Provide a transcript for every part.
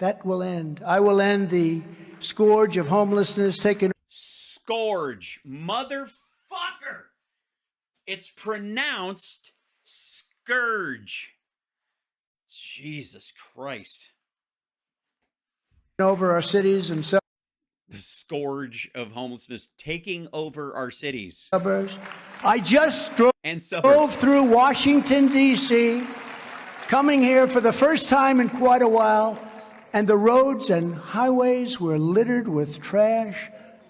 That will end. I will end the scourge of homelessness taken. Scourge, motherfucker. It's pronounced scourge. Jesus Christ. Over our cities and the scourge of homelessness taking over our cities. Suburbs. I just drove through Washington, D.C., coming here for the first time in quite a while, and the roads and highways were littered with trash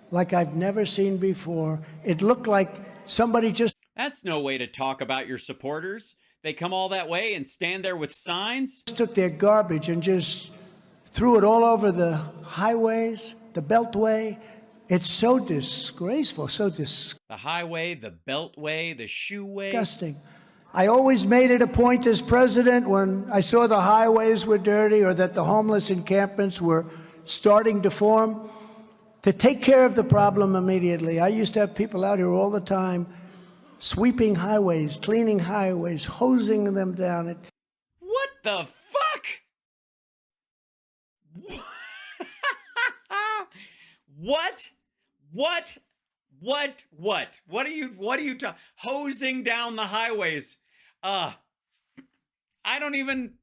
like I've never seen before. It looked like somebody just... That's no way to talk about your supporters. They come all that way and stand there with signs? Took their garbage and just threw it all over the highways, the Beltway. It's so disgraceful, the highway, the Beltway, the shoeway. Disgusting. I always made it a point as president when I saw the highways were dirty or that the homeless encampments were starting to form, to take care of the problem immediately. I used to have people out here all the time sweeping highways, cleaning highways, hosing them down. What the fuck? What are you hosing down the highways? I don't even,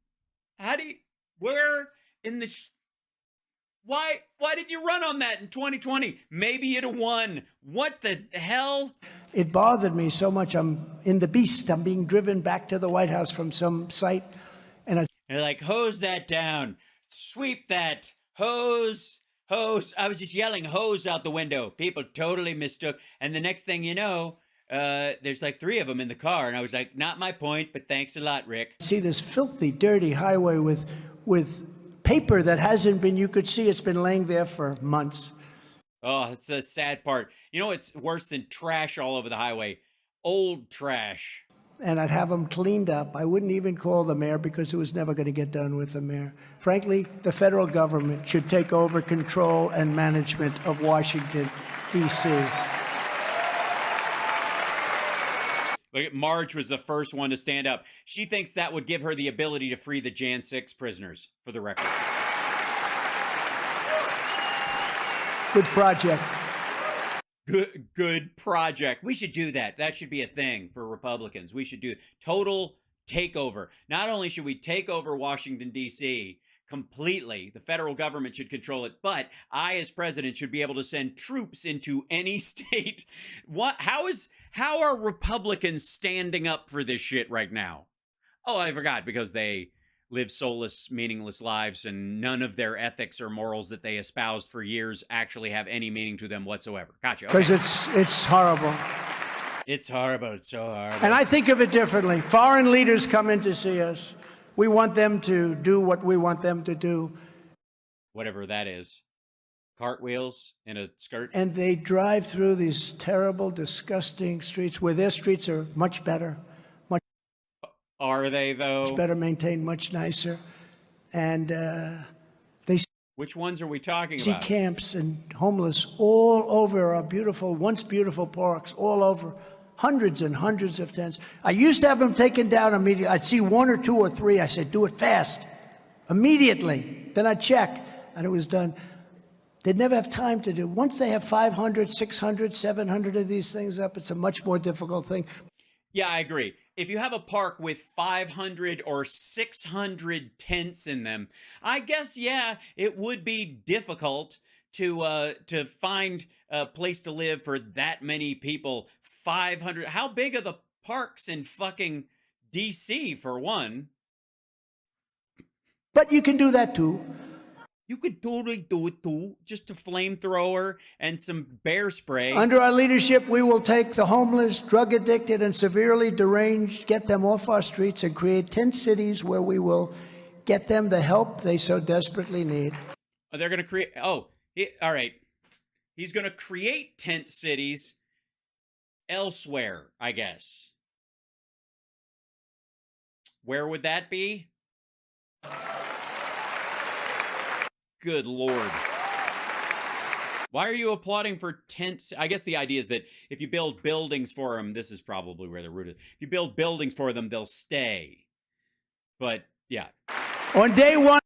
why did you run on that in 2020? Maybe you'd have won. What the hell? It bothered me so much. I'm in the beast. I'm being driven back to the White House from some site. And they're like, hose that down. Sweep that. Hose. I was just yelling hose out the window. People totally mistook. And the next thing you know, there's like 3 of them in the car. And I was like, not my point, but thanks a lot, Rick. See this filthy, dirty highway with paper that hasn't been, you could see it's been laying there for months. Oh, it's the sad part. You know, it's worse than trash all over the highway. Old trash. And I'd have them cleaned up. I wouldn't even call the mayor because it was never going to get done with the mayor. Frankly, the federal government should take over control and management of Washington, D.C. Look, Marge was the first one to stand up. She thinks that would give her the ability to free the Jan 6 prisoners, for the record. Good project. Good project. We should do that. That should be a thing for Republicans. We should do total takeover. Not only should we take over Washington, D.C. completely, the federal government should control it, but I, as president, should be able to send troops into any state. How are Republicans standing up for this shit right now? Oh, I forgot, because they live soulless, meaningless lives, and none of their ethics or morals that they espoused for years actually have any meaning to them whatsoever. Gotcha. Because it's horrible. It's horrible. It's so horrible. And I think of it differently. Foreign leaders come in to see us. We want them to do what we want them to do. Whatever that is. Cartwheels in a skirt. And they drive through these terrible, disgusting streets where their streets are much better. Are they, though? Much better maintained, much nicer. And they... Which ones are we talking see about? Camps and homeless all over our beautiful, once beautiful parks, all over. Hundreds and hundreds of tents. I used to have them taken down immediately. I'd see 1 or 2 or 3. I said, do it fast. Immediately. Then I'd check, and it was done. They'd never have time to do. Once they have 500, 600, 700 of these things up, it's a much more difficult thing. Yeah, I agree. If you have a park with 500 or 600 tents in them, I guess, yeah, it would be difficult to find a place to live for that many people. 500. How big are the parks in fucking D.C., for one? But you can do that, too. You could totally do it, too. Just a flamethrower and some bear spray. Under our leadership, we will take the homeless, drug addicted, and severely deranged, get them off our streets, and create tent cities where we will get them the help they so desperately need. They're going to create... all right. He's going to create tent cities elsewhere, I guess. Where would that be? Good Lord. Why are you applauding for tents? I guess the idea is that if you build buildings for them, this is probably where they're rooted. If you build buildings for them, they'll stay. But, yeah. On day 1...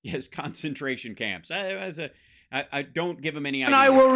Yes, concentration camps. I don't give them any And idea. I will